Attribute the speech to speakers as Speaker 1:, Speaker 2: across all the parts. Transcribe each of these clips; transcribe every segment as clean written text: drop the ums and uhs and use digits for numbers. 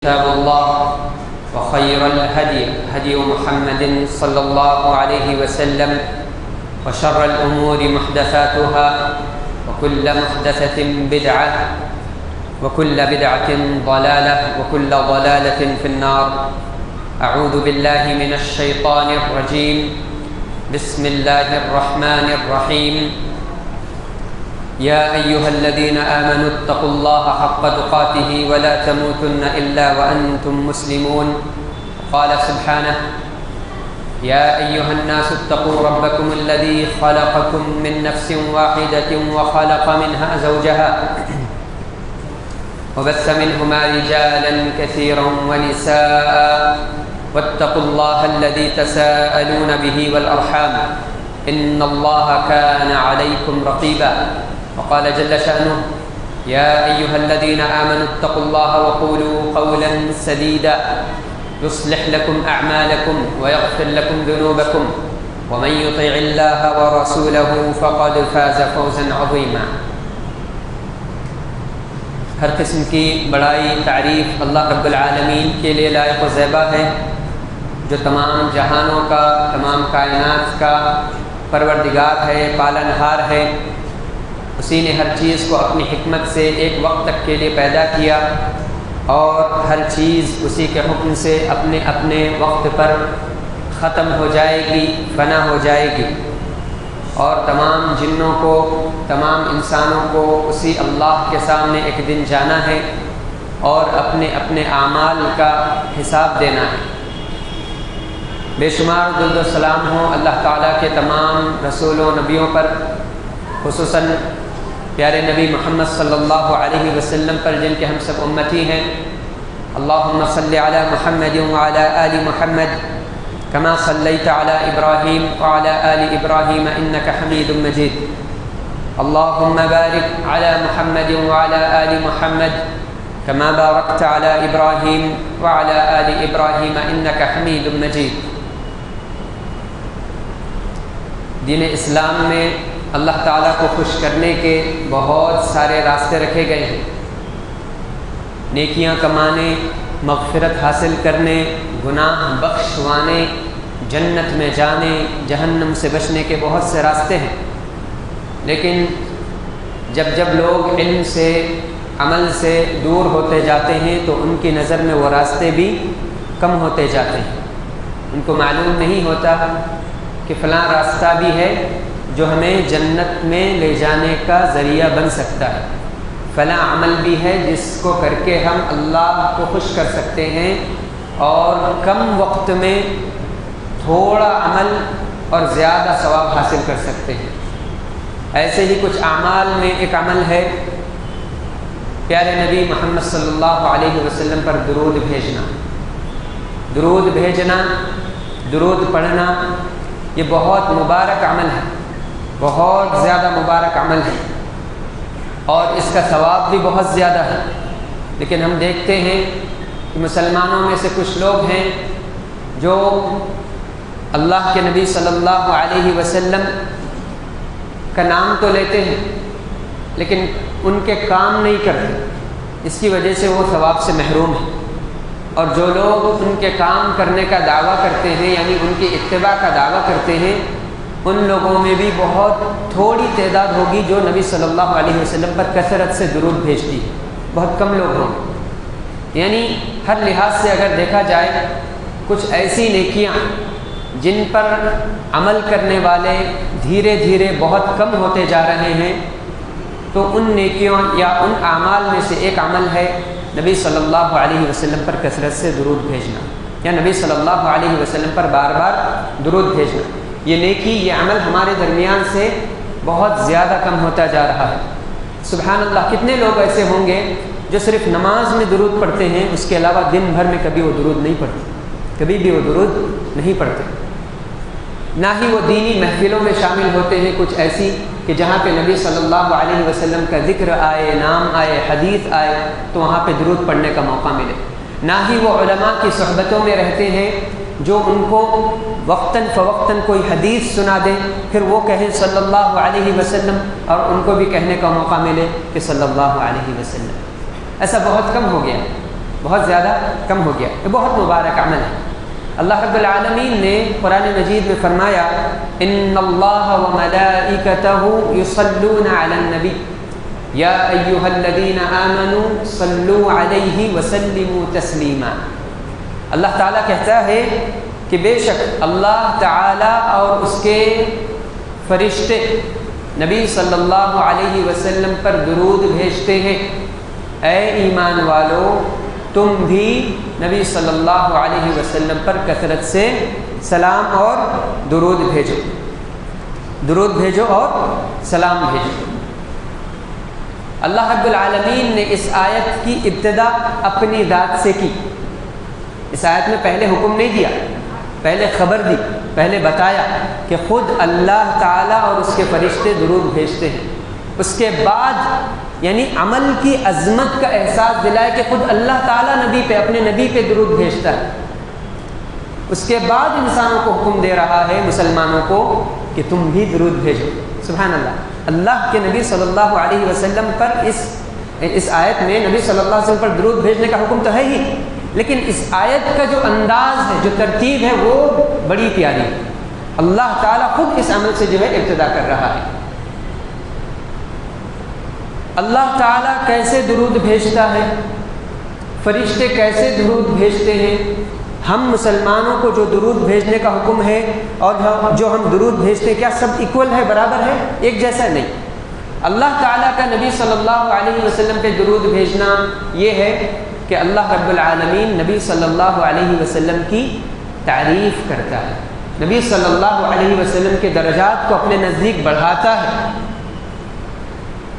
Speaker 1: كتاب الله وخير الهدي هدي محمد صلى الله عليه وسلم وشر الأمور محدثاتها وكل محدثة بدعة وكل بدعة ضلالة وكل ضلالة في النار. أعوذ بالله من الشيطان الرجيم. بسم الله الرحمن الرحيم. يا أيها الذين آمنوا اتقوا الله حق تقاته ولا تموتن إلا وأنتم مسلمون. قال سبحانه: يا أيها الناس اتقوا ربكم الذي خلقكم من نفس واحدة وخلق منها زوجها وبث منهما رجالا كثيرا ونساء واتقوا الله الذي تساءلون به والأرحام إن الله كان عليكم رقيبا. وقال جل شأنه: يا أيها الذين آمنوا اتقوا الله وقولوا قولا سديدا يصلح لكم أعمالكم ويغفر لكم ذنوبكم ومن يطع الله ورسوله فقد فاز فوزا عظيما. ہر قسم کی بڑائی تعریف اللہ رب العالمین کے لیے لائق و زیبا ہے، جو تمام جہانوں کا، تمام کائنات کا پروردگار ہے، پالنہار ہے۔ اسی نے ہر چیز کو اپنی حکمت سے ایک وقت تک کے لیے پیدا کیا اور ہر چیز اسی کے حکم سے اپنے اپنے وقت پر ختم ہو جائے گی، فنا ہو جائے گی، اور تمام جنوں کو، تمام انسانوں کو اسی اللہ کے سامنے ایک دن جانا ہے اور اپنے اپنے اعمال کا حساب دینا ہے۔ بے شمار درود و سلام ہوں اللہ تعالیٰ کے تمام رسولوں نبیوں پر، خصوصاً پیارے نبی محمد صلی اللہ علیہ وسلم پر، جن کے ہم سب امتی ہیں۔ اللہم صلی علی محمد وعلی آل محمد کما صلیت علی ابراہیم وعلی آل ابراہیم انک حمید مجید۔ اللہم بارک علی محمد وعلی آل محمد کما بارکت علی ابراہیم وعلی آل ابراہیم انک حمید مجید۔ دین اسلام میں اللہ تعالیٰ کو خوش کرنے کے بہت سارے راستے رکھے گئے ہیں۔ نیکیاں کمانے، مغفرت حاصل کرنے، گناہ بخشوانے، جنت میں جانے، جہنم سے بچنے کے بہت سے راستے ہیں۔ لیکن جب جب لوگ علم سے، عمل سے دور ہوتے جاتے ہیں تو ان کی نظر میں وہ راستے بھی کم ہوتے جاتے ہیں۔ ان کو معلوم نہیں ہوتا کہ فلاں راستہ بھی ہے جو ہمیں جنت میں لے جانے کا ذریعہ بن سکتا ہے، فلاں عمل بھی ہے جس کو کر کے ہم اللہ کو خوش کر سکتے ہیں اور کم وقت میں تھوڑا عمل اور زیادہ ثواب حاصل کر سکتے ہیں۔ ایسے ہی کچھ اعمال میں ایک عمل ہے پیارے نبی محمد صلی اللہ علیہ وسلم پر درود بھیجنا۔ درود بھیجنا، درود پڑھنا، یہ بہت مبارک عمل ہے، بہت زیادہ مبارک عمل ہے اور اس کا ثواب بھی بہت زیادہ ہے۔ لیکن ہم دیکھتے ہیں کہ مسلمانوں میں سے کچھ لوگ ہیں جو اللہ کے نبی صلی اللہ علیہ وسلم کا نام تو لیتے ہیں لیکن ان کے کام نہیں کرتے، اس کی وجہ سے وہ ثواب سے محروم ہیں۔ اور جو لوگ ان کے کام کرنے کا دعویٰ کرتے ہیں، یعنی ان کی اتباع کا دعویٰ کرتے ہیں، ان لوگوں میں بھی بہت تھوڑی تعداد ہوگی جو نبی صلی اللہ علیہ وسلم پر کثرت سے درود بھیجتی ہے، بہت کم لوگ ہوں گے۔ یعنی ہر لحاظ سے اگر دیکھا جائے، کچھ ایسی نیکیاں جن پر عمل کرنے والے دھیرے دھیرے بہت کم ہوتے جا رہے ہیں، تو ان نیکیوں یا ان اعمال میں سے ایک عمل ہے نبی صلی اللہ علیہ وسلم پر کثرت سے درود بھیجنا، یا نبی صلی اللہ علیہ وسلم پر بار بار درود بھیجنا۔ یہ نیکی، یہ عمل ہمارے درمیان سے بہت زیادہ کم ہوتا جا رہا ہے۔ سبحان اللہ، کتنے لوگ ایسے ہوں گے جو صرف نماز میں درود پڑھتے ہیں، اس کے علاوہ دن بھر میں کبھی وہ درود نہیں پڑھتے، کبھی بھی وہ درود نہیں پڑھتے، نہ ہی وہ دینی محفلوں میں شامل ہوتے ہیں کچھ ایسی کہ جہاں پہ نبی صلی اللہ علیہ وسلم کا ذکر آئے، نام آئے، حدیث آئے تو وہاں پہ درود پڑھنے کا موقع ملے، نہ ہی وہ علماء کی صحبتوں میں رہتے ہیں جو ان کو وقتاً فوقتاً کوئی حدیث سنا دیں، پھر وہ کہیں صلی اللہ علیہ وسلم، اور ان کو بھی کہنے کا موقع ملے کہ صلی اللہ علیہ وسلم۔ ایسا بہت کم ہو گیا۔ بہت زیادہ کم ہو گیا. یہ بہت مبارک عمل ہے. اللہ رب العالمین نے قرآن مجید میں فرمایا ان اللہ وملائکتہ یصلون علی النبی یا ایھا الذین آمنوا صلوا علیہ وسلموا تسلیما. اللہ تعالیٰ کہتا ہے کہ بے شک اللہ تعالیٰ اور اس کے فرشتے نبی صلی اللہ علیہ وسلم پر درود بھیجتے ہیں. اے ایمان والو تم بھی نبی صلی اللہ علیہ وسلم پر کثرت سے سلام اور درود بھیجو. درود بھیجو اور سلام بھیجو. اللہ رب العالمین نے اس آیت کی ابتدا اپنی ذات سے کی. اس آیت میں پہلے حکم نہیں دیا، پہلے خبر دی، پہلے بتایا کہ خود اللہ تعالیٰ اور اس کے فرشتے درود بھیجتے ہیں. اس کے بعد یعنی عمل کی عظمت کا احساس دلائے کہ خود اللہ تعالیٰ نبی پہ، اپنے نبی پہ درود بھیجتا ہے. اس کے بعد انسانوں کو حکم دے رہا ہے، مسلمانوں کو، کہ تم بھی درود بھیجو. سبحان اللہ. اللہ کے نبی صلی اللہ علیہ وسلم پر اس آیت میں نبی صلی اللہ علیہ وسلم پر درود بھیجنے کا حکم تو ہے ہی، لیکن اس آیت کا جو انداز ہے، جو ترتیب ہے، وہ بڑی پیاری ہے. اللہ تعالیٰ خود اس عمل سے جو ہے ابتدا کر رہا ہے. اللہ تعالیٰ کیسے درود بھیجتا ہے، فرشتے کیسے درود بھیجتے ہیں. ہم مسلمانوں کو جو درود بھیجنے کا حکم ہے اور جو ہم درود بھیجتے ہیں، کیا سب ایکول ہے، برابر ہے، ایک جیسا نہیں. اللہ تعالیٰ کا نبی صلی اللہ علیہ وسلم پہ درود بھیجنا یہ ہے کہ اللہ رب العالمین نبی صلی اللہ علیہ وسلم کی تعریف کرتا ہے، نبی صلی اللہ علیہ وسلم کے درجات کو اپنے نزدیک بڑھاتا ہے.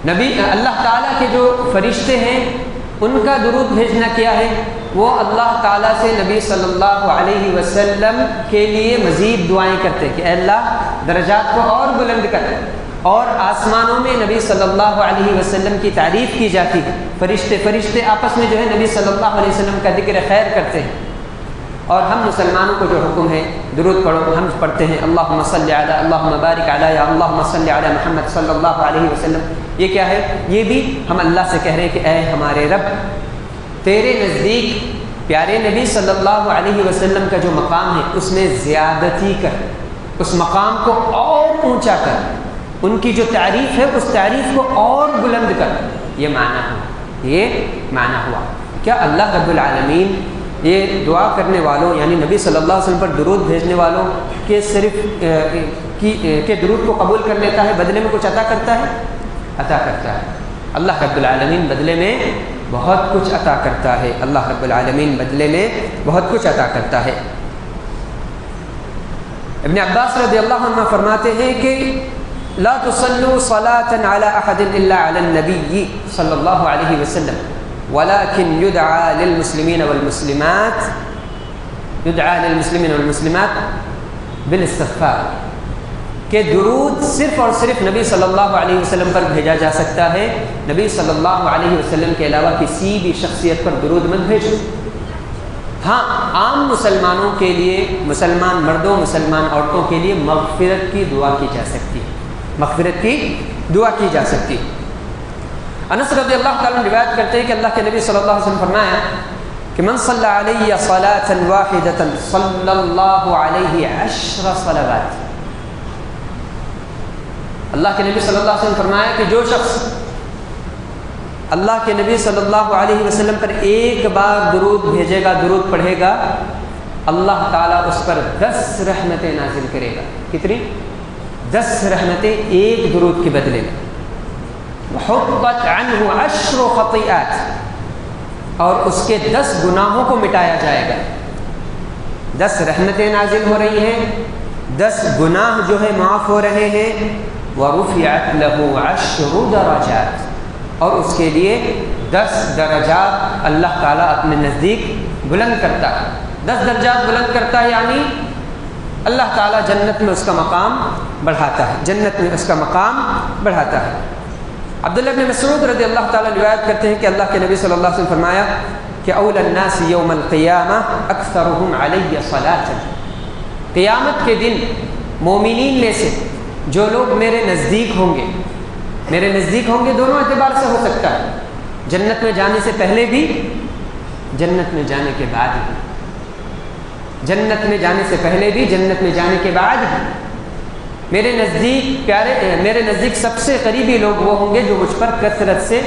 Speaker 1: اللہ تعالیٰ کے جو فرشتے ہیں ان کا درود بھیجنا کیا ہے، وہ اللہ تعالیٰ سے نبی صلی اللہ علیہ وسلم کے لیے مزید دعائیں کرتے ہیں کہ اے اللہ درجات کو اور بلند کر. اور آسمانوں میں نبی صلی اللہ علیہ وسلم کی تعریف کی جاتی ہے. فرشتے آپس میں جو ہے نبی صلی اللہ علیہ وسلم کا ذکر خیر کرتے ہیں. اور ہم مسلمانوں کو جو حکم ہے درود پڑھو، ہم پڑھتے ہیں اللہم صلی علی، اللہم بارک علی، یا اللہم صلی علی محمد صلی اللہ علیہ وسلم. یہ کیا ہے؟ یہ بھی ہم اللہ سے کہہ رہے ہیں کہ اے ہمارے رب، تیرے نزدیک پیارے نبی صلی اللہ علیہ وسلم کا جو مقام ہے اس میں زیادتی کر، اس مقام کو اور اونچا کر، ان کی جو تعریف ہے اس تعریف کو اور بلند کر. یہ معنی ہوا. کیا اللہ رب العالمین یہ دعا کرنے والوں یعنی نبی صلی اللہ علیہ وسلم پر درود بھیجنے والوں کے صرف کے درود کو قبول کر لیتا ہے، بدلے میں کچھ عطا کرتا ہے؟ عطا کرتا ہے. اللہ رب العالمین بدلے میں بہت کچھ عطا کرتا ہے. اللہ رب العالمین بدلے میں بہت کچھ عطا کرتا ہے. ابن عباس رضی اللہ عنہ فرماتے ہیں کہ لا تصلوا صلاة على احد الا على النبي صلی اللہ علیہ وسلم ولكن يدعى للمسلمين والمسلمات بالاستغفار. کہ درود صرف اور صرف نبی صلی اللہ علیہ وسلم پر بھیجا جا سکتا ہے. نبی صلی اللہ علیہ وسلم کے علاوہ کسی بھی شخصیت پر درود مت بھیجو. ہاں عام مسلمانوں کے لیے، مسلمان مردوں مسلمان عورتوں کے لیے مغفرت کی دعا کی جا سکتی ہے، مغفرت کی دعا کی جا سکتی ہے. انس رضی اللہ تعالیٰ روایت کرتے ہیں کہ اللہ کے نبی صلی اللہ علیہ وسلم فرمایا کہ من صلی علیہ صلاۃ واحدۃ صلی اللہ علیہ 10 صلوات. اللہ کے نبی صلی اللہ علیہ وسلم فرمایا کہ جو شخص اللہ کے نبی صلی اللہ علیہ وسلم پر ایک بار درود بھیجے گا، درود پڑھے گا، اللہ تعالیٰ اس پر 10 رحمتیں نازل کرے گا. کتنی؟ 10 رحمتیں ایک درود کے بدلے میں. وحطت عنہ 10 خطیئات، اور اس کے 10 گناہوں کو مٹایا جائے گا. 10 رحمتیں نازل ہو رہی ہیں، 10 گناہ جو ہے معاف ہو رہے ہیں. ورفعت له 10 درجات، اور اس کے لیے 10 درجات اللہ تعالیٰ اپنے نزدیک بلند کرتا ہے. 10 درجات بلند کرتا ہے یعنی اللہ تعالیٰ جنت میں اس کا مقام بڑھاتا ہے، جنت میں اس کا مقام بڑھاتا ہے. عبداللہ بن مسعود رضی اللہ تعالیٰ روایت کرتے ہیں کہ اللہ کے نبی صلی اللہ علیہ وسلم فرمایا کہ اول الناس یوم القیامہ اکثرهم علی صلاۃ. قیامت کے دن مومنین میں سے جو لوگ میرے نزدیک ہوں گے دونوں اعتبار سے ہو سکتا ہے، جنت میں جانے سے پہلے بھی جنت میں جانے کے بعد بھی، جنت میں جانے سے پہلے بھی، جنت میں جانے کے بعد بھی میرے نزدیک سب سے قریبی لوگ وہ ہوں گے جو مجھ پر کثرت سے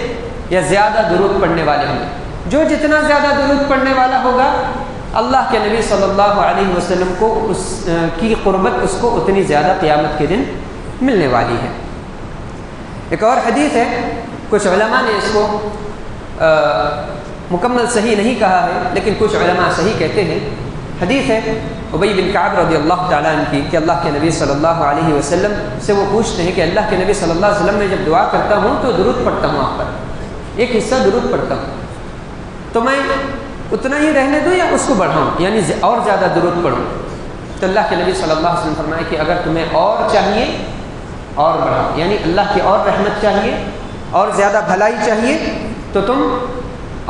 Speaker 1: یا زیادہ درود پڑھنے والے ہوں گے۔ جو جتنا زیادہ درود پڑھنے والا ہوگا، اللہ کے نبی صلی اللہ علیہ وسلم کو اس کی قربت اس کو اتنی زیادہ قیامت کے دن ملنے والی ہے۔ ایک اور حدیث ہے، کچھ علماء نے اس کو مکمل صحیح نہیں کہا ہے، لیکن کچھ علماء صحیح کہتے ہیں۔ حدیث ہے ابی بن کعب رضی اللہ تعالیٰ عنہ کی کہ اللہ کے نبی صلی اللہ علیہ وسلم سے وہ پوچھتے ہیں کہ اللہ کے نبی صلی اللہ علیہ وسلم میں جب دعا کرتا ہوں تو درود پڑھتا ہوں آپ پر، ایک حصہ درود پڑھتا ہوں، تو میں اتنا ہی رہنے دوں یا اس کو بڑھاؤں، یعنی اور زیادہ درود پڑھوں؟ تو اللہ کے نبی صلی اللہ علیہ وسلم فرمائے کہ اگر تمہیں اور چاہیے اور بڑھاؤ، یعنی اللہ کی اور رحمت چاہیے اور زیادہ بھلائی چاہیے تو تم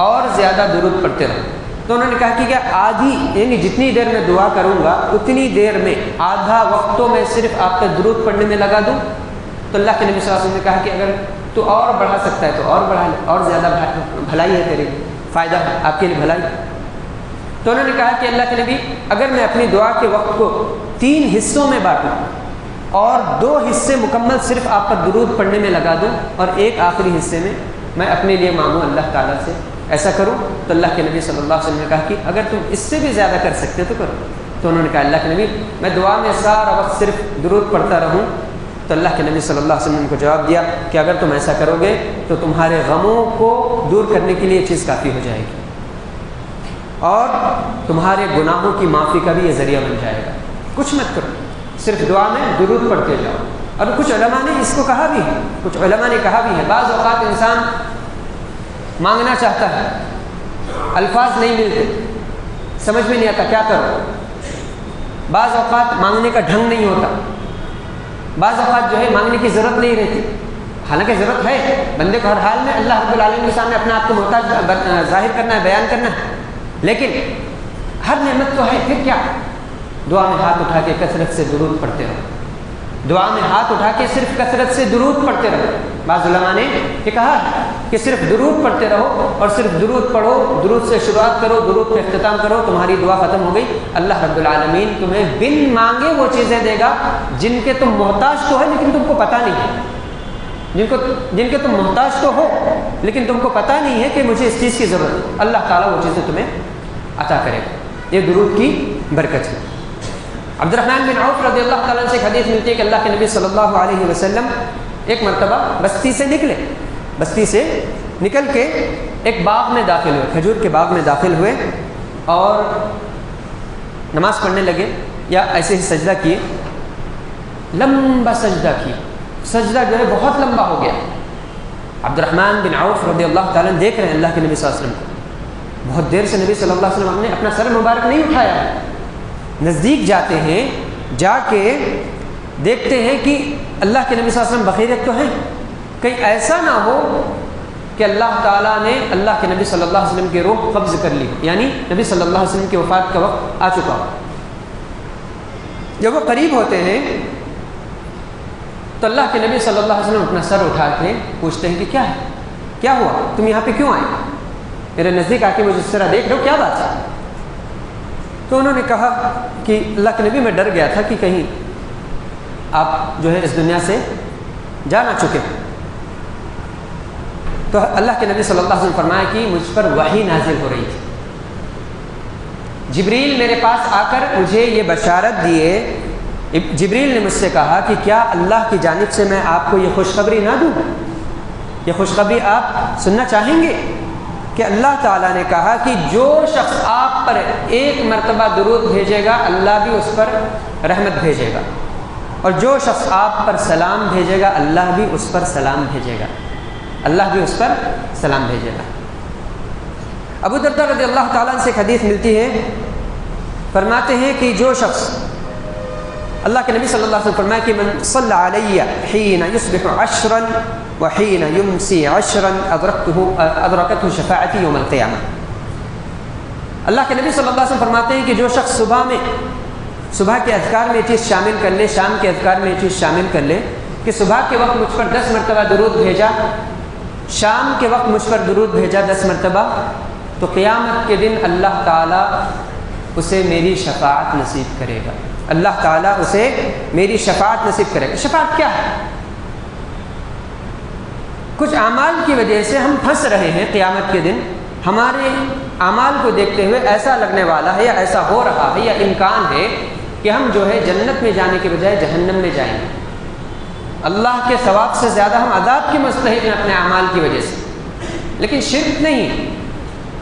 Speaker 1: اور زیادہ درود پڑھتے رہو۔ تو انہوں نے کہا کہ کیا آدھی، یعنی جتنی دیر میں دعا کروں گا اتنی دیر میں آدھا وقت تو میں صرف آپ کا درود پڑھنے میں لگا دوں؟ تو اللہ کے نبی صلی اللہ علیہ وسلم نے کہا کہ اگر تو اور بڑھا سکتا ہے تو اور بڑھا لے، اور زیادہ بھلائی ہے تیرے، فائدہ ہے آپ کے لیے بھلائی۔ تو انہوں نے کہا کہ اللہ کے نبی اگر میں اپنی دعا کے وقت کو 3 حصوں میں بانٹوں اور 2 حصے مکمل صرف آپ پر درود پڑھنے میں لگا دوں اور ایک آخری حصے میں اپنے لیے مانگوں اللہ تعالیٰ سے، ایسا کروں؟ تو اللہ کے نبی صلی اللہ علیہ وسلم نے کہا کہ اگر تم اس سے بھی زیادہ کر سکتے تو کرو۔ تو انہوں نے کہا اللہ کے نبی میں دعا میں سارا وقت صرف درود پڑھتا رہوں؟ تو اللہ کے نبی صلی اللہ علیہ وسلم نے کو جواب دیا کہ اگر تم ایسا کرو گے تو تمہارے غموں کو دور کرنے کے لیے یہ چیز کافی ہو جائے گی اور تمہارے گناہوں کی معافی کا بھی یہ ذریعہ بن جائے گا۔ کچھ مت کرو، صرف دعا میں درود پڑھتے جاؤ۔ اور کچھ علماء نے اس کو کہا بھی ہے، کچھ علماء نے کہا بھی ہے بعض اوقات انسان مانگنا چاہتا ہے، الفاظ نہیں ملتے، سمجھ میں نہیں آتا کیا کرو، بعض اوقات مانگنے کا ڈھنگ نہیں ہوتا، بعض اوقات جو ہے مانگنے کی ضرورت نہیں رہتی، حالانکہ ضرورت ہے بندے کو ہر حال میں اللہ رب العالمین کے سامنے اپنے آپ کو محتاج ظاہر کرنا ہے، بیان کرنا ہے، لیکن ہر نعمت تو ہے، پھر کیا؟ دعا میں ہاتھ اٹھا کے کثرت سے درود پڑھتے رہو، دعا میں ہاتھ اٹھا کے صرف کثرت سے درود پڑھتے رہو۔ بعض علماء نے یہ کہا کہ صرف درود پڑھتے رہو اور صرف درود پڑھو، درود سے شروعات کرو، درود پہ اختتام کرو، تمہاری دعا ختم ہو گئی، اللہ رب العالمین تمہیں بن مانگے وہ چیزیں دے گا جن کے تم محتاج تو ہے لیکن تم کو پتہ نہیں ہے، جن کے تم محتاج تو ہو لیکن تم کو پتہ نہیں ہے کہ مجھے اس چیز کی ضرورت ہے، اللہ تعالیٰ وہ چیزیں تمہیں عطا کرے گا۔ یہ درود کی برکت ہے۔ عبد الرحمن بن عوف رضی اللہ تعالیٰ عنہ سے ایک حدیث ملتی ہے کہ اللہ کے نبی صلی اللہ علیہ وسلم ایک مرتبہ بستی سے نکل کے ایک باغ میں داخل ہوئے، کھجور کے باغ میں داخل ہوئے اور نماز پڑھنے لگے یا ایسے ہی سجدہ کیے، لمبا سجدہ کیا، سجدہ جو ہے بہت لمبا ہو گیا۔ عبد الرحمن بن عوف رضی اللہ تعالیٰ عنہ دیکھ رہے ہیں اللہ کے نبی صلی اللہ علیہ وسلم کو، بہت دیر سے نبی صلی اللہ علیہ وسلم نے اپنا سر مبارک نہیں اٹھایا، نزدیک جاتے ہیں، جا کے دیکھتے ہیں کہ اللہ کے نبی صلی اللہ علیہ وسلم بخیریت تو ہیں، کہیں ایسا نہ ہو کہ اللہ تعالیٰ نے اللہ کے نبی صلی اللہ علیہ وسلم کی روح قبض کر لی، یعنی نبی صلی اللہ علیہ وسلم کی وفات کا وقت آ چکا ہو۔ جب وہ قریب ہوتے ہیں تو اللہ کے نبی صلی اللہ علیہ وسلم اپنا سر اٹھا کے پوچھتے ہیں کہ کیا ہے، کیا ہوا، تم یہاں پہ کیوں آئے، میرے نزدیک آ کے مجھے اس طرح دیکھ رہے ہو، کیا بات ہے؟ تو انہوں نے کہا کہ اللہ کے نبی میں ڈر گیا تھا کہ کہیں آپ جو ہے اس دنیا سے جا نہ چکے۔ تو اللہ کے نبی صلی اللہ علیہ وسلم فرمایا کہ مجھ پر وحی نازل ہو رہی تھی، جبریل میرے پاس آ کر مجھے یہ بشارت دیے، جبریل نے مجھ سے کہا کہ کیا اللہ کی جانب سے میں آپ کو یہ خوشخبری نہ دوں، یہ خوشخبری آپ سننا چاہیں گے کہ اللہ تعالیٰ نے کہا کہ جو شخص آپ پر ایک مرتبہ درود بھیجے گا اللہ بھی اس پر رحمت بھیجے گا، اور جو شخص آپ پر سلام بھیجے گا اللہ بھی اس پر سلام بھیجے گا، اللہ بھی اس پر سلام بھیجے گا۔ ابو درداء رضی اللہ تعالیٰ سے ایک حدیث ملتی ہے، فرماتے ہیں کہ جو شخص، اللہ کے نبی صلی اللہ علیہ وسلم فرمایا کہ من صلی علی حین یصبح 10 وحین یمسی 10 ادرکتہ شفاعتی یوم القیامہ۔ اللہ کے نبی صلی اللہ علیہ وسلم فرماتے ہیں کہ جو شخص صبح کے اذکار میں یہ چیز شامل کر لے، شام کے اذکار میں یہ چیز شامل کر لے کہ صبح کے وقت مجھ پر 10 مرتبہ درود بھیجا، شام کے وقت مجھ پر درود بھیجا 10 مرتبہ، تو قیامت کے دن اللہ تعالیٰ اسے میری شفاعت نصیب کرے گا، اللہ تعالیٰ اسے میری شفاعت نصیب کرے گا۔ شفاعت کیا ہے؟ کچھ اعمال کی وجہ سے ہم پھنس رہے ہیں قیامت کے دن، ہمارے اعمال کو دیکھتے ہوئے ایسا لگنے والا ہے یا ایسا ہو رہا ہے یا امکان ہے کہ ہم جو ہے جنت میں جانے کے بجائے جہنم میں جائیں گے، اللہ کے ثواب سے زیادہ ہم عذاب کے مستحق ہیں اپنے اعمال کی وجہ سے، لیکن شرک نہیں۔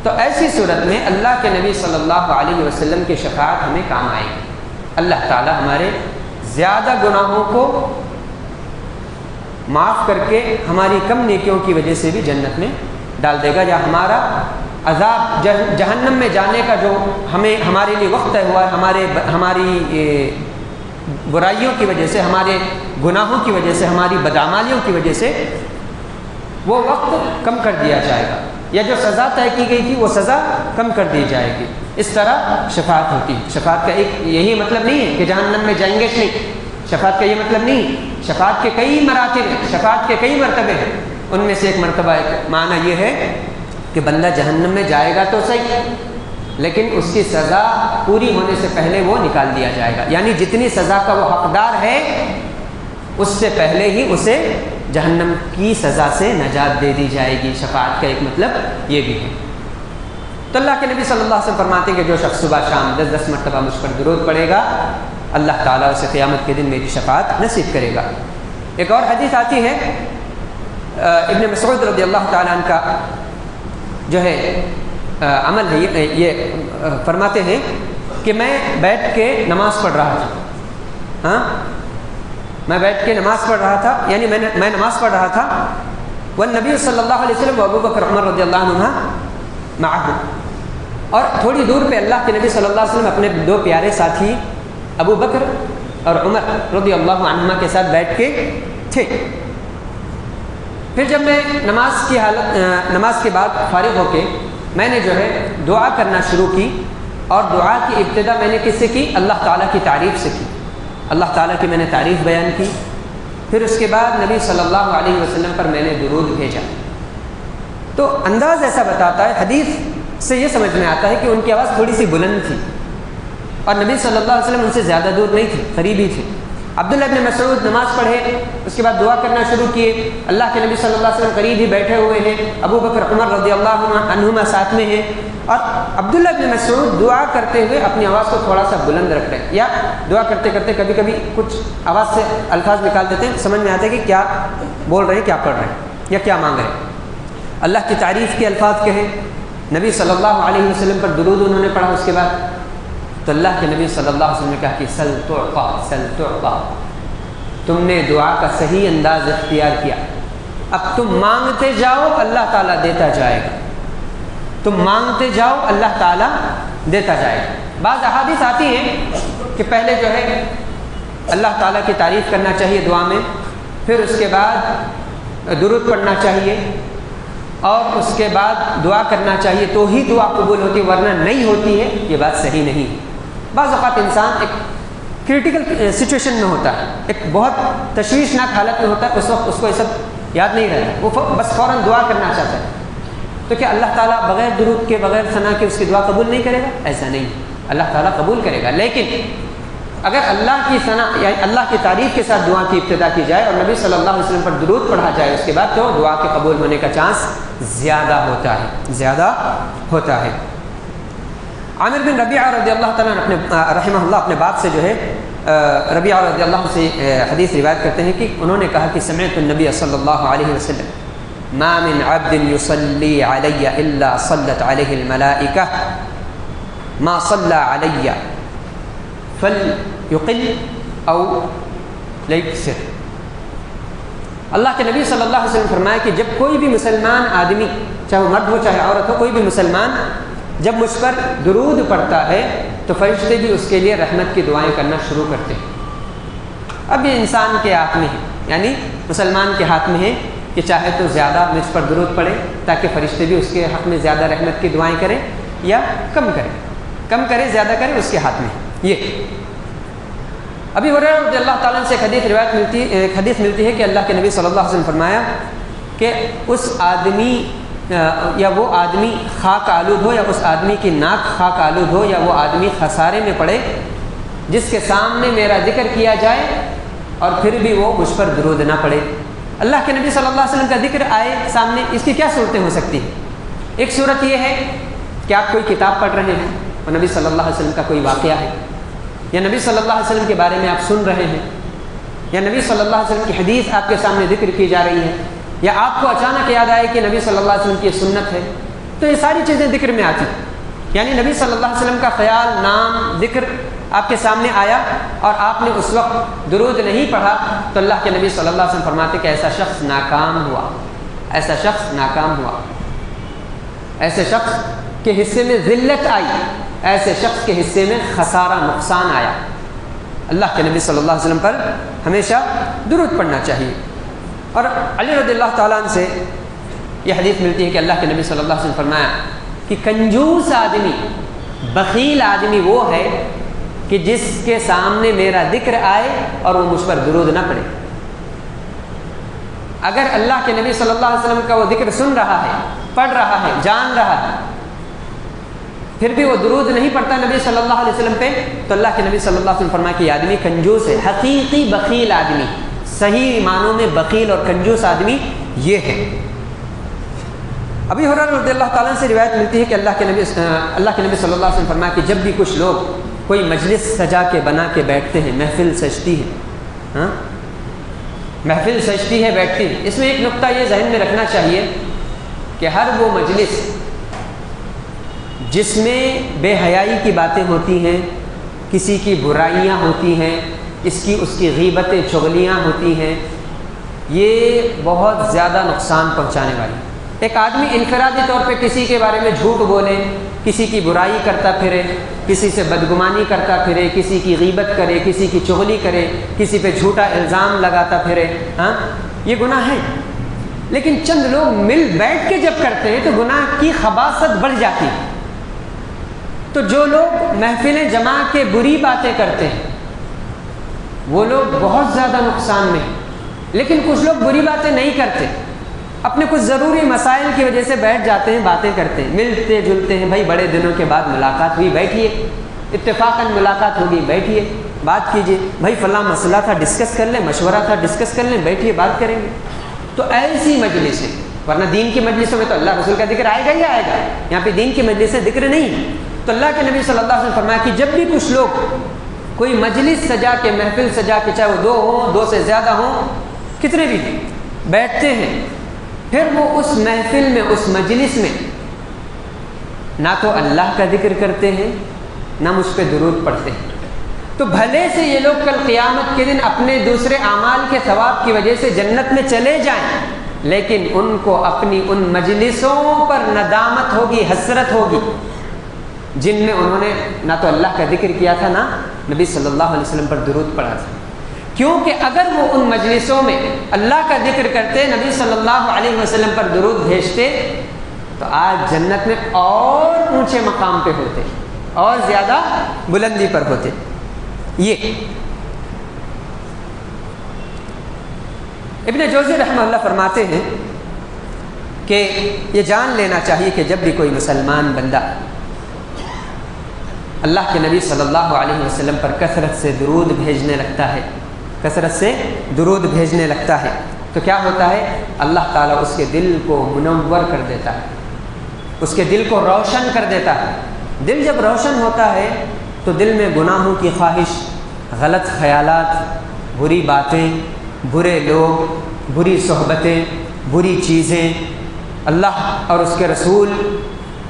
Speaker 1: تو ایسی صورت میں اللہ کے نبی صلی اللہ علیہ وسلم کی شفاعت ہمیں کام آئے گی، اللہ تعالیٰ ہمارے زیادہ گناہوں کو معاف کر کے ہماری کم نیکیوں کی وجہ سے بھی جنت میں ڈال دے گا، یا ہمارا عذاب جہنم میں جانے کا جو ہمارے لیے وقت طے ہوا ہے، ہماری برائیوں کی وجہ سے، ہمارے گناہوں کی وجہ سے، ہماری بدعمالیوں کی وجہ سے وہ وقت کم کر دیا جائے گا، یا جو سزا طے کی گئی تھی وہ سزا کم کر دی جائے گی۔ اس طرح شفاعت ہوتی ہے۔ شفاعت کا ایک یہی مطلب نہیں ہے کہ جہنم میں جائیں گے نہیں، شفاعت کا یہ مطلب نہیں، شفاعت کے کئی مراتب ہیں، شفاعت کے کئی مرتبے ہیں، ان میں سے ایک مرتبہ ایک معنی یہ ہے کہ بندہ جہنم میں جائے گا تو صحیح، لیکن اس کی سزا پوری ہونے سے پہلے وہ نکال دیا جائے گا، یعنی جتنی سزا کا وہ حقدار ہے اس سے پہلے ہی اسے جہنم کی سزا سے نجات دے دی جائے گی۔ شفاعت کا ایک مطلب یہ بھی ہے۔ تو اللہ کے نبی صلی اللہ علیہ وسلم فرماتے ہیں کہ جو شخص صبح شام 10 مرتبہ مجھ پر درود پڑے گا، اللہ تعالیٰ اسے قیامت کے دن میری شفاعت نصیب کرے گا۔ ایک اور حدیث آتی ہے ابن مسعود رضی اللہ تعالیٰ عنہ کا جو ہے عمل ہے، یہ فرماتے ہیں کہ میں بیٹھ کے نماز پڑھ رہا تھا، میں بیٹھ کے نماز پڑھ رہا تھا، یعنی میں نماز پڑھ رہا تھا، والنبی صلی اللہ علیہ وسلم و ابو بکر عمر رضی اللہ عنہ معہ، اور تھوڑی دور پہ اللہ کے نبی صلی اللہ علیہ وسلم اپنے دو پیارے ساتھی ابو بکر اور عمر رضی اللہ عنہما کے ساتھ بیٹھ کے تھے۔ پھر جب میں نماز کے بعد فارغ ہو کے میں نے جو ہے دعا کرنا شروع کی، اور دعا کی ابتدا میں نے کس سے کی؟ اللہ تعالیٰ کی تعریف سے کی، اللہ تعالیٰ کی میں نے تعریف بیان کی، پھر اس کے بعد نبی صلی اللہ علیہ وسلم پر میں نے درود بھیجا۔ تو انداز ایسا بتاتا ہے، حدیث سے یہ سمجھ میں آتا ہے کہ ان کی آواز تھوڑی سی بلند تھی، اور نبی صلی اللہ علیہ وسلم ان سے زیادہ دور نہیں تھے، قریب ہی تھے۔ عبداللہ ابن مسعود نماز پڑھے، اس کے بعد دعا کرنا شروع کیے، اللہ کے نبی صلی اللہ علیہ وسلم قریب ہی بیٹھے ہوئے ہیں، ابو بکر عمر رضی اللہ عنہما ساتھ میں ہیں، اور عبداللہ ابن مسعود دعا کرتے ہوئے اپنی آواز کو تھوڑا سا بلند رکھ رہے ہیں، یا دعا کرتے کرتے کبھی کبھی کچھ آواز سے الفاظ نکال دیتے ہیں، سمجھ میں آتا ہے کہ کیا بول رہے ہیں، کیا پڑھ رہے ہیں، یا کیا مانگ رہے ہیں۔ اللہ کی تعریف کے الفاظ کہیں، نبی صلی اللہ علیہ وسلم پر درود انہوں نے پڑھا، اس کے بعد تو اللہ کے نبی صلی اللہ علیہ وسلم نے کہا کہ سل تعطا سل تعطا، تم نے دعا کا صحیح انداز اختیار کیا، اب تم مانگتے جاؤ اللہ تعالیٰ دیتا جائے گا، تم مانگتے جاؤ اللہ تعالیٰ دیتا جائے گا۔ بعض احادیث آتی ہیں کہ پہلے جو ہے اللہ تعالیٰ کی تعریف کرنا چاہیے دعا میں، پھر اس کے بعد درود پڑھنا چاہیے، اور اس کے بعد دعا کرنا چاہیے، تو ہی دعا قبول ہوتی ہے، ورنہ نہیں ہوتی ہے، یہ بات صحیح نہیں ہے۔ بعض اوقات انسان ایک کرٹیکل سچویشن میں ہوتا ہے، ایک بہت تشویشناک حالت میں ہوتا ہے، اس وقت اس کو یہ سب یاد نہیں رہتا، وہ بس فوراً دعا کرنا چاہتا ہے، تو کیا اللہ تعالیٰ بغیر درود کے بغیر ثنا کے اس کی دعا قبول نہیں کرے گا؟ ایسا نہیں، اللہ تعالیٰ قبول کرے گا، لیکن اگر اللہ کی ثنا یعنی اللہ کی تعریف کے ساتھ دعا کی ابتدا کی جائے اور نبی صلی اللہ علیہ وسلم پر درود پڑھا جائے اس کے بعد، تو دعا کے قبول ہونے کا چانس زیادہ ہوتا ہے۔ عامر بن ربیعہ رضی اللہ تعالیٰ اپنے رحمہ اللہ اپنے باپ سے جو ہے ربیعہ رضی اللہ سے حدیث روایت کرتے ہیں کہ انہوں نے کہا کہ سمعت النبی صلی اللہ علیہ وسلم ما من عبد يصلي علی الا صلت علیہ الملائکہ ما صلی علی فلیقل او لیکثر۔ اللہ کے نبی صلی اللہ علیہ وسلم فرمایا کہ جب کوئی بھی مسلمان آدمی، چاہے وہ مرد ہو چاہے عورت ہو، کوئی بھی مسلمان جب مجھ پر درود پڑھتا ہے تو فرشتے بھی اس کے لیے رحمت کی دعائیں کرنا شروع کرتے ہیں۔ اب یہ انسان کے ہاتھ میں ہے، یعنی مسلمان کے ہاتھ میں ہے کہ چاہے تو زیادہ مجھ پر درود پڑھے تاکہ فرشتے بھی اس کے حق میں زیادہ رحمت کی دعائیں کریں، یا کم کرے زیادہ کرے، اس کے ہاتھ میں یہ۔ ابی ہریرہ رضی اللہ تعالیٰ عنہ سے ایک حدیث ملتی ہے کہ اللہ کے نبی صلی اللہ علیہ وسلم فرمایا کہ اس آدمی یا وہ آدمی خاک آلود ہو، یا اس آدمی کی ناک خاک آلود ہو، یا وہ آدمی خسارے میں پڑے جس کے سامنے میرا ذکر کیا جائے اور پھر بھی وہ مجھ پر درود نہ پڑے۔ اللہ کے نبی صلی اللہ علیہ وسلم کا ذکر آئے سامنے، اس کی کیا صورتیں ہو سکتی ہیں؟ ایک صورت یہ ہے کہ آپ کوئی کتاب پڑھ رہے ہیں اور نبی صلی اللہ علیہ وسلم کا کوئی واقعہ ہے، یا نبی صلی اللہ علیہ وسلم کے بارے میں آپ سن رہے ہیں، یا نبی صلی اللہ علیہ وسلم کی حدیث آپ کے سامنے ذکر کی جا رہی ہے، یا آپ کو اچانک یاد آئے کہ نبی صلی اللہ علیہ وسلم کی یہ سنت ہے، تو یہ ساری چیزیں ذکر میں آتی ہیں۔ یعنی نبی صلی اللہ علیہ وسلم کا خیال، نام، ذکر آپ کے سامنے آیا اور آپ نے اس وقت درود نہیں پڑھا، تو اللہ کے نبی صلی اللہ علیہ وسلم فرماتے کہ ایسا شخص ناکام ہوا، ایسا شخص ناکام ہوا، ایسے شخص کے حصے میں ذلت آئی، ایسے شخص کے حصے میں خسارہ، نقصان آیا۔ اللہ کے نبی صلی اللہ علیہ وسلم پر ہمیشہ درود پڑھنا چاہیے۔ اور علی رضی اللہ تعالیٰ عنہ سے یہ حدیث ملتی ہے کہ اللہ کے نبی صلی اللہ علیہ وسلم فرمایا کہ کنجوس آدمی، بخیل آدمی وہ ہے کہ جس کے سامنے میرا ذکر آئے اور وہ مجھ پر درود نہ پڑے۔ اگر اللہ کے نبی صلی اللہ علیہ وسلم کا وہ ذکر سن رہا ہے، پڑھ رہا ہے، جان رہا ہے، پھر بھی وہ درود نہیں پڑھتا نبی صلی اللہ علیہ وسلم پہ، تو اللہ کے نبی صلی اللہ علیہ وسلم فرمایا کہ یہ آدمی کنجوس ہے، حقیقی بخیل آدمی، صحیح معنوں میں بخیل اور کنجوس آدمی یہ ہے۔ ابھی ہریرہ رضی اللہ تعالیٰ سے روایت ملتی ہے کہ اللہ کے نبی صلی اللہ علیہ وسلم فرمایا کہ جب بھی کچھ لوگ کوئی مجلس سجا کے بنا کے بیٹھتے ہیں، محفل سجتی ہے، محفل سجتی ہے، بیٹھتی ہے، اس میں ایک نقطہ یہ ذہن میں رکھنا چاہیے کہ ہر وہ مجلس جس میں بے حیائی کی باتیں ہوتی ہیں، کسی کی برائیاں ہوتی ہیں، اس کی غیبتیں، چغلیاں ہوتی ہیں، یہ بہت زیادہ نقصان پہنچانے والی۔ ایک آدمی انفرادی طور پہ کسی کے بارے میں جھوٹ بولے، کسی کی برائی کرتا پھرے، کسی سے بدگمانی کرتا پھرے، کسی کی غیبت کرے، کسی کی چغلی کرے، کسی پہ جھوٹا الزام لگاتا پھرے، یہ گناہ ہے۔ لیکن چند لوگ مل بیٹھ کے جب کرتے ہیں تو گناہ کی خباثت بڑھ جاتی ہے۔ تو جو لوگ محفلیں جما کے بری باتیں کرتے ہیں وہ لوگ بہت زیادہ نقصان میں ہیں، لیکن کچھ لوگ بری باتیں نہیں کرتے، اپنے کچھ ضروری مسائل کی وجہ سے بیٹھ جاتے ہیں، باتیں کرتے ہیں، ملتے جلتے ہیں، بھائی بڑے دنوں کے بعد ملاقات ہوئی، بیٹھیے، اتفاقاً ملاقات ہوگی، بیٹھیے، بات کیجیے، بھائی فلاں مسئلہ تھا، ڈسکس کر لیں، مشورہ تھا، ڈسکس کر لیں، بیٹھیے، بات کریں گے۔ تو ایسی مجلسیں، ورنہ دین کی مجلسوں میں تو اللہ رسول کا ذکر آئے گا ہی آئے گا، یہاں پہ دین کی مجلسیں ذکر نہیں ہے۔ تو اللہ کے نبی صلی اللہ علیہ وسلم فرمایا کہ جب بھی کچھ لوگ کوئی مجلس سجا کے، محفل سجا کے، چاہے وہ 2 ہوں، 2 سے زیادہ ہوں، کتنے بھی بیٹھتے ہیں، پھر وہ اس محفل میں، اس مجلس میں نہ تو اللہ کا ذکر کرتے ہیں، نہ مجھ پہ درود پڑھتے ہیں، تو بھلے سے یہ لوگ کل قیامت کے دن اپنے دوسرے اعمال کے ثواب کی وجہ سے جنت میں چلے جائیں، لیکن ان کو اپنی ان مجلسوں پر ندامت ہوگی، حسرت ہوگی جن میں انہوں نے نہ تو اللہ کا ذکر کیا تھا، نہ نبی صلی اللہ علیہ وسلم پر درود پڑھا تھا۔ کیونکہ اگر وہ ان مجلسوں میں اللہ کا ذکر کرتے، نبی صلی اللہ علیہ وسلم پر درود بھیجتے، تو آج جنت میں اور اونچے مقام پہ ہوتے، اور زیادہ بلندی پر ہوتے۔ یہ ابن جوزی رحمہ اللہ فرماتے ہیں کہ یہ جان لینا چاہیے کہ جب بھی کوئی مسلمان بندہ اللہ کے نبی صلی اللہ علیہ وسلم پر کثرت سے درود بھیجنے لگتا ہے، کثرت سے درود بھیجنے لگتا ہے، تو کیا ہوتا ہے؟ اللہ تعالیٰ اس کے دل کو منور کر دیتا ہے، اس کے دل کو روشن کر دیتا ہے۔ دل جب روشن ہوتا ہے تو دل میں گناہوں کی خواہش، غلط خیالات، بری باتیں، برے لوگ، بری صحبتیں، بری چیزیں، اللہ اور اس کے رسول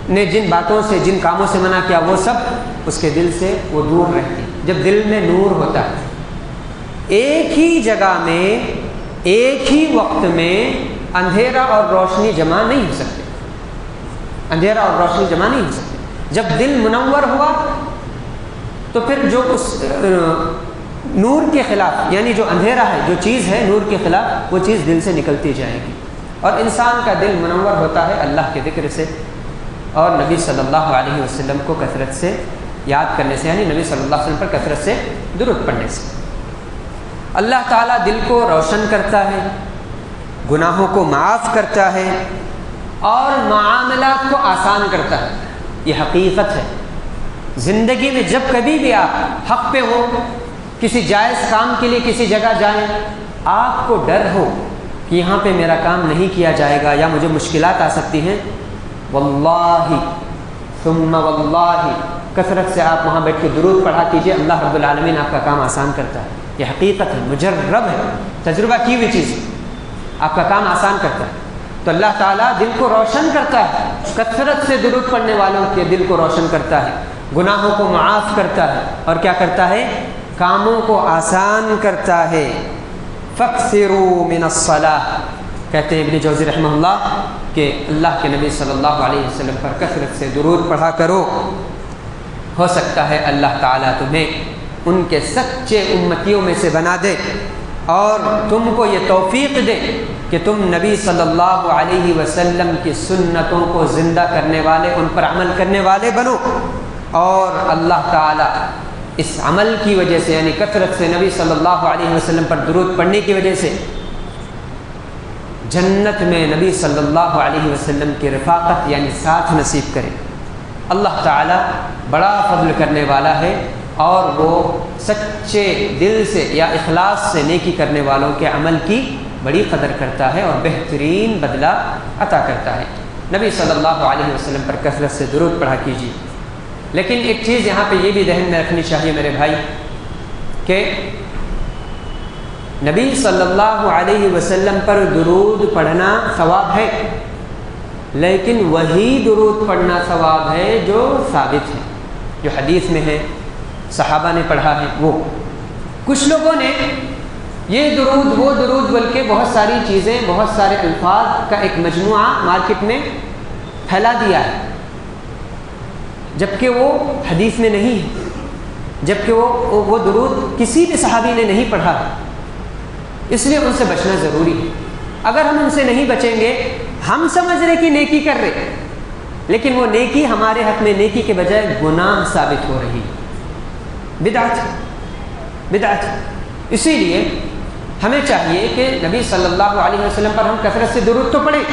Speaker 1: نے جن باتوں سے، جن کاموں سے منع کیا، وہ سب اس کے دل سے وہ دور رہتی۔ جب دل میں نور ہوتا ہے، ایک ہی جگہ میں، ایک ہی وقت میں اندھیرا اور روشنی جمع نہیں ہو سکتے، اندھیرا اور روشنی جمع نہیں ہو سکتے۔ جب دل منور ہوا تو پھر جو اس نور کے خلاف، یعنی جو اندھیرا ہے، جو چیز ہے نور کے خلاف، وہ چیز دل سے نکلتی جائے گی، اور انسان کا دل منور ہوتا ہے اللہ کے ذکر سے اور نبی صلی اللہ علیہ وسلم کو کثرت سے یاد کرنے سے، یعنی نبی صلی اللہ علیہ وسلم پر کثرت سے درود پڑھنے سے۔ اللہ تعالیٰ دل کو روشن کرتا ہے، گناہوں کو معاف کرتا ہے، اور معاملات کو آسان کرتا ہے۔ یہ حقیقت ہے۔ زندگی میں جب کبھی بھی آپ حق پہ ہو، کسی جائز کام کے لیے کسی جگہ جائیں، آپ کو ڈر ہو کہ یہاں پہ میرا کام نہیں کیا جائے گا یا مجھے مشکلات آ سکتی ہیں، واللہ ثم واللہ کثرت سے آپ وہاں بیٹھ کے درود پڑھا کیجئے، اللہ رب العالمین آپ کا کام آسان کرتا ہے۔ یہ حقیقت ہے، مجرب ہے، تجربہ کی ہوئی چیز ہے، آپ کا کام آسان کرتا ہے۔ تو اللہ تعالیٰ دل کو روشن کرتا ہے، کثرت سے درود پڑھنے والوں کے دل کو روشن کرتا ہے، گناہوں کو معاف کرتا ہے، اور کیا کرتا ہے؟ کاموں کو آسان کرتا ہے۔ فَاكْثِرُوا مِنَ الصَّلَاةِ، کہتے ہیں ابن جوزی رحمہ اللہ کہ اللہ کے نبی صلی اللہ علیہ وسلم پر کثرت سے درود پڑھا کرو، ہو سکتا ہے اللہ تعالیٰ تمہیں ان کے سچے امتیوں میں سے بنا دے اور تم کو یہ توفیق دے کہ تم نبی صلی اللہ علیہ وسلم کی سنتوں کو زندہ کرنے والے، ان پر عمل کرنے والے بنو، اور اللہ تعالیٰ اس عمل کی وجہ سے، یعنی کثرت سے نبی صلی اللہ علیہ وسلم پر درود پڑھنے کی وجہ سے، جنت میں نبی صلی اللہ علیہ وسلم کی رفاقت یعنی ساتھ نصیب کرے۔ اللہ تعالیٰ بڑا فضل کرنے والا ہے، اور وہ سچے دل سے یا اخلاص سے نیکی کرنے والوں کے عمل کی بڑی قدر کرتا ہے اور بہترین بدلہ عطا کرتا ہے۔ نبی صلی اللہ علیہ وسلم پر کثرت سے درود پڑھا کیجیے۔ لیکن ایک چیز یہاں پہ یہ بھی ذہن میں رکھنی چاہیے میرے بھائی کہ نبی صلی اللہ علیہ وسلم پر درود پڑھنا ثواب ہے، لیکن وہی درود پڑھنا ثواب ہے جو ثابت ہے، جو حدیث میں ہے، صحابہ نے پڑھا ہے۔ وہ کچھ لوگوں نے یہ درود وہ درود بلکہ بہت ساری چیزیں، بہت سارے الفاظ کا ایک مجموعہ مارکیٹ میں پھیلا دیا ہے، جبکہ وہ حدیث میں نہیں ہے، جبکہ وہ درود کسی بھی صحابی نے نہیں پڑھا ہے۔ اس لیے ان سے بچنا ضروری ہے۔ اگر ہم ان سے نہیں بچیں گے، ہم سمجھ رہے کہ نیکی کر رہے، لیکن وہ نیکی ہمارے حق میں نیکی کے بجائے گناہ ثابت ہو رہی ہے، بدعت۔ اسی لیے ہمیں چاہیے کہ نبی صلی اللہ علیہ وسلم پر ہم کثرت سے درود تو پڑھیں،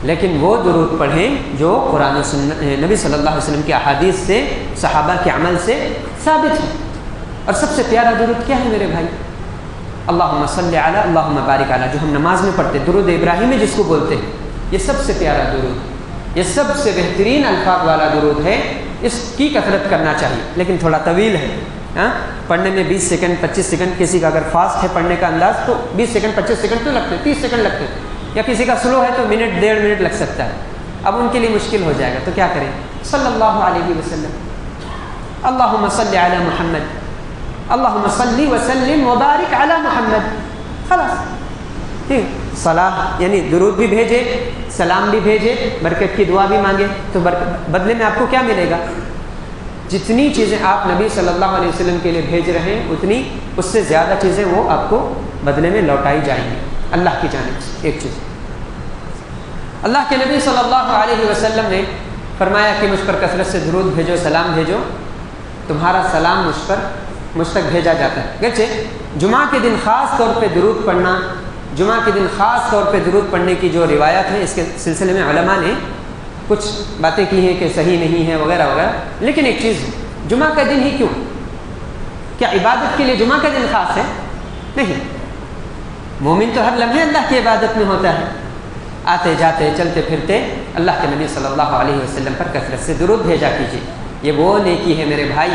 Speaker 1: لیکن وہ درود پڑھیں جو قرآن و سنت، نبی صلی اللہ علیہ وسلم کی احادیث سے، صحابہ کے عمل سے ثابت ہے۔ اور سب سے پیارا درود کیا ہے میرے بھائی؟ اللہم صلی علی، اللہم بارک علی، جو ہم نماز میں پڑھتے، درود ابراہیمی جس کو بولتے ہیں، یہ سب سے پیارا درود، یہ سب سے بہترین الفاظ والا درود ہے، اس کی کثرت کرنا چاہیے، لیکن تھوڑا طویل ہے، پڑھنے میں 20 سیکنڈ 25 سیکنڈ، کسی کا اگر فاسٹ ہے پڑھنے کا انداز تو 20 سیکنڈ 25 سیکنڈ تو لگتے، 30 سیکنڈ لگتے، یا کسی کا سلو ہے تو منٹ 1.5 منٹ لگ سکتا ہے۔ اب ان کے لیے مشکل ہو جائے گا تو کیا کریں؟ صلی اللہ علیہ وسلم، اللہم صلی علی محمد، اللہم صلی وسلم وبارک علی محمد، خلاص ٹھیک۔ صلاح یعنی درود بھی بھیجے، سلام بھی بھیجے، برکت کی دعا بھی مانگے، تو بدلے میں آپ کو کیا ملے گا؟ جتنی چیزیں آپ نبی صلی اللہ علیہ وسلم کے لیے بھیج رہے ہیں، اتنی اس سے زیادہ چیزیں وہ آپ کو بدلے میں لوٹائی جائیں گی اللہ کی جانب سے۔ ایک چیز، اللہ کے نبی صلی اللہ علیہ وسلم نے فرمایا کہ مجھ پر کثرت سے درود بھیجو، سلام بھیجو، تمہارا سلام مجھ تک بھیجا جاتا ہے۔ گرچہ جمعہ کے دن خاص طور پہ درود پڑھنا، جمعہ کے دن خاص طور پہ درود پڑھنے کی جو روایت ہیں، اس کے سلسلے میں علماء نے کچھ باتیں کی ہیں کہ صحیح نہیں ہے وغیرہ وغیرہ، لیکن ایک چیز، جمعہ کا دن ہی کیوں؟ کیا عبادت کے لیے جمعہ کا دن خاص ہے؟ نہیں، مومن تو ہر لمحے اللہ کی عبادت میں ہوتا ہے، آتے جاتے چلتے پھرتے اللہ کے نبی صلی اللہ علیہ وسلم پر کثرت سے درود بھیجا کیجیے۔ یہ وہ نیکی ہے میرے بھائی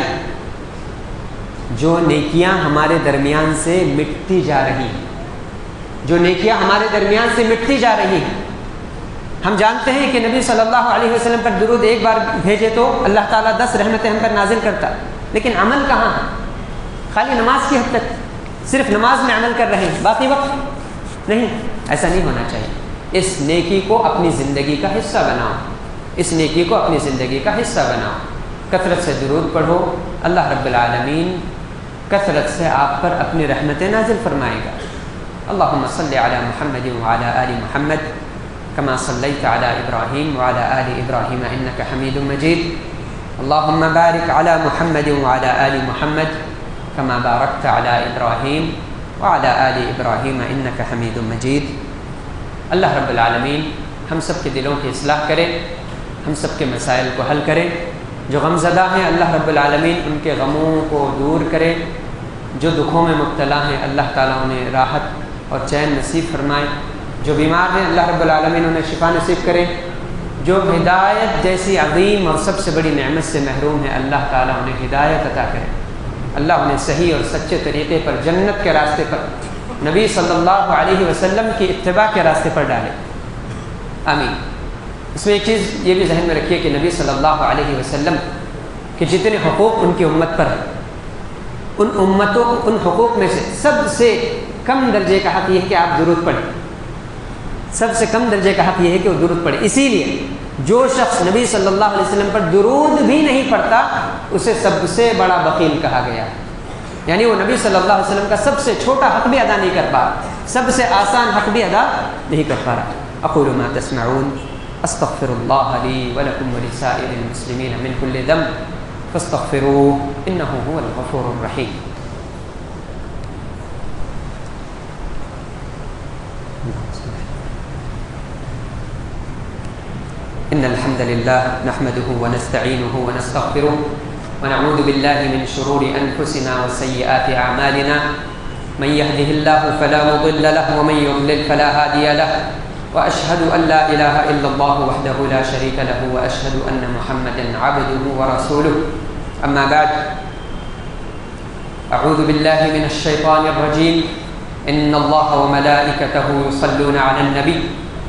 Speaker 1: جو نیکیاں ہمارے درمیان سے مٹتی جا رہی ہیں، جو نیکیاں ہمارے درمیان سے مٹتی جا رہی ہیں۔ ہم جانتے ہیں کہ نبی صلی اللہ علیہ وسلم پر درود ایک بار بھیجے تو اللہ تعالیٰ 10 رحمتیں ہم پر نازل کرتا، لیکن عمل کہاں ہے؟ خالی نماز کی حد تک، صرف نماز میں عمل کر رہے ہیں، باقی وقت نہیں۔ ایسا نہیں ہونا چاہیے۔ اس نیکی کو اپنی زندگی کا حصہ بناؤ، اس نیکی کو اپنی زندگی کا حصہ بناؤ، کثرت سے درود پڑھو، اللہ رب العالمین کثرت سے آپ پر اپنی رحمتیں نازل فرمائے گا۔ اللہم صلی علی محمد وعلی آل محمد کما صلیت علی ابراہیم وعلی آل ابراہیم انک حمید مجید، اللہم بارک علی محمد وعلی آل محمد کما بارکت علی ابراہیم وعلی آل ابراہیم انک حمید مجید۔ اللہ رب العالمین ہم سب کے دلوں کی اصلاح کرے، ہم سب کے مسائل کو حل کرے۔ جو غم زدہ ہیں اللہ رب العالمین ان کے غموں کو دور کرے، جو دکھوں میں مبتلا ہیں اللہ تعالیٰ انہیں راحت اور چین نصیب فرمائے، جو بیمار ہیں اللہ رب العالمین انہیں شفا نصیب کرے، جو ہدایت جیسی عظیم اور سب سے بڑی نعمت سے محروم ہے اللہ تعالیٰ انہیں ہدایت عطا کرے، اللہ انہیں صحیح اور سچے طریقے پر، جنت کے راستے پر، نبی صلی اللہ علیہ وسلم کی اتباع کے راستے پر ڈالے، آمین۔ اس میں ایک چیز یہ بھی ذہن میں رکھیے کہ نبی صلی اللہ علیہ وسلم کے جتنے حقوق ان کی امت پر ہیں، ان حقوق میں سے سب سے کم درجے کا حق یہ ہے کہ آپ درود پڑھیں، سب سے کم درجے کا حق یہ ہے کہ وہ درود پڑھے۔ اسی لیے جو شخص نبی صلی اللہ علیہ وسلم پر درود بھی نہیں پڑھتا اسے سب سے بڑا بخیل کہا گیا، یعنی وہ نبی صلی اللہ علیہ وسلم کا سب سے چھوٹا حق بھی ادا نہیں کر پا رہا، سب سے آسان حق بھی ادا نہیں کر پا رہا۔ اقول ما تسمعون استغفر اللہ لی ولکم ولسائر المسلمین من کل ذنب فاستغفروه انه هو الغفور الرحیم۔ إن الحمد لله نحمده ونستعينه ونستغفره ونعوذ بالله من شرور أنفسنا وسيئات أعمالنا، من يهده الله فلا مضل له ومن يضلل فلا هادي له، وأشهد أن لا إله إلا الله وحده لا شريك له، وأشهد أن محمدا عبده ورسوله، أما بعد، أعوذ بالله من الشيطان الرجيم، إن الله وملائكته يصلون على النبي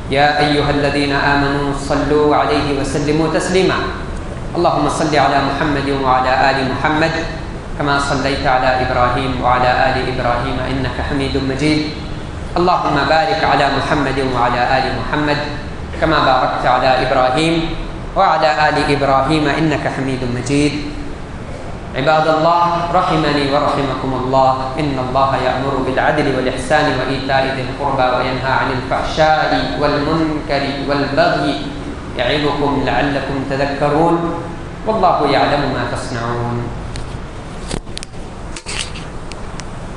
Speaker 1: يا أيها الذين آمنوا صلوا عليه وسلموا تسليما، اللهم صل على محمد وعلى آل محمد كما صليت على إبراهيم وعلى آل إبراهيم إنك حميد مجيد، اللهم بارك على محمد وعلى آل محمد كما باركت على إبراهيم وعلى آل إبراهيم إنك حميد مجيد۔ عباد الله رحمني ورحمكم الله، إن الله يأمر بالعدل والإحسان وإيتاء ذي القربى وينهى عن الفحشاء والمنكر والبغي يعظكم لعلكم تذكرون، والله يعلم ما تصنعون۔